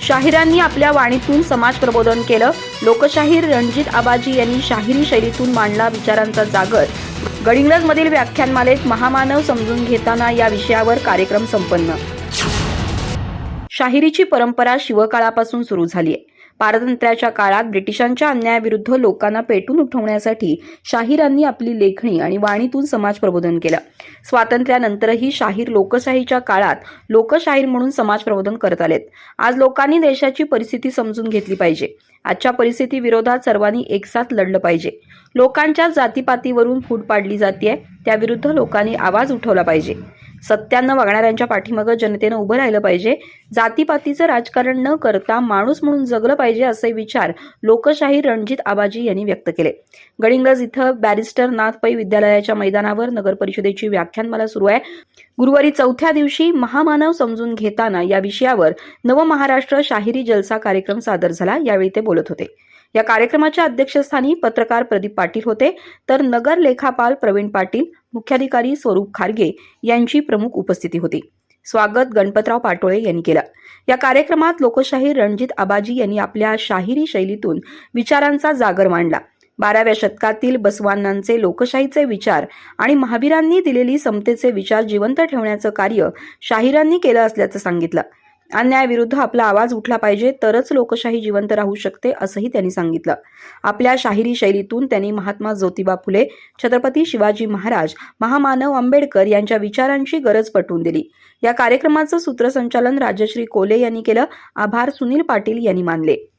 शाहिरांनी आपल्या वाणीतून समाज प्रबोधन केलं. लोकशाहीर रणजित आबाजी यांनी शाहिरी शैलीतून मांडला विचारांचा जागर. गडिंग्लजमधील व्याख्यानमालेत महामानव समजून घेताना या विषयावर कार्यक्रम संपन्न. शाहिरीची परंपरा शिवकाळापासून सुरू झाली आहे. पारतंत्र्याच्या काळात ब्रिटिशांच्या अन्यायाविरुद्ध लोकांना पेटून उठवण्यासाठी शाहिरांनी आपली लेखणी आणि वाणीतून समाज प्रबोधन केलं. स्वातंत्र्यानंतरही शाहीर लोकशाहीच्या काळात लोकशाहीर म्हणून समाज प्रबोधन करत आलेत. आज लोकांनी देशाची परिस्थिती समजून घेतली पाहिजे. आजच्या परिस्थिती विरोधात सर्वांनी एकसाथ लढलं पाहिजे. लोकांच्या जातीपातीवरून फूट पाडली जाते, त्याविरुद्ध लोकांनी आवाज उठवला पाहिजे. सत्यानं वागणाऱ्यांच्या पाठीमागे जनतेनं उभं राहिलं पाहिजे. जातीपातीचं राजकारण न करता माणूस म्हणून जगलं पाहिजे असे विचार लोकशाहीर रणजित आबाजी यांनी व्यक्त केले. गडिंग्लज इथं बॅरिस्टर नाथ पै विद्यालयाच्या मैदानावर नगर परिषदेची व्याख्यानमाला सुरू आहे. गुरुवारी 4थ्या दिवशी महामानव समजून घेताना या विषयावर नवमहाराष्ट्र शाहिरी जलसा कार्यक्रम सादर झाला. यावेळी ते बोलत होते. या कार्यक्रमाच्या अध्यक्षस्थानी पत्रकार प्रदीप पाटील होते, तर नगर लेखापाल प्रवीण पाटील, मुख्याधिकारी स्वरूप खारगे यांची प्रमुख उपस्थिती होती. स्वागत गणपतराव पाटोळे यांनी केलं. या कार्यक्रमात लोकशाहीर रणजित आबाजी यांनी आपल्या शाहिरी शैलीतून विचारांचा जागर मांडला. 12व्या शतकातील बसवांनांचे लोकशाहीचे विचार आणि महावीरांनी दिलेली समतेचे विचार जिवंत ठेवण्याचं कार्य शाहिरांनी केलं असल्याचं सांगितलं. अन्यायाविरुद्ध आपला आवाज उठला पाहिजे, तरच लोकशाही जिवंत राहू शकते असंही त्यांनी सांगितलं. आपल्या शाहिरी शैलीतून त्यांनी महात्मा ज्योतिबा फुले, छत्रपती शिवाजी महाराज, महामानव आंबेडकर यांच्या विचारांची गरज पटवून दिली. या कार्यक्रमाचं सूत्रसंचालन राजश्री कोले यांनी केलं. आभार सुनील पाटील यांनी मानले.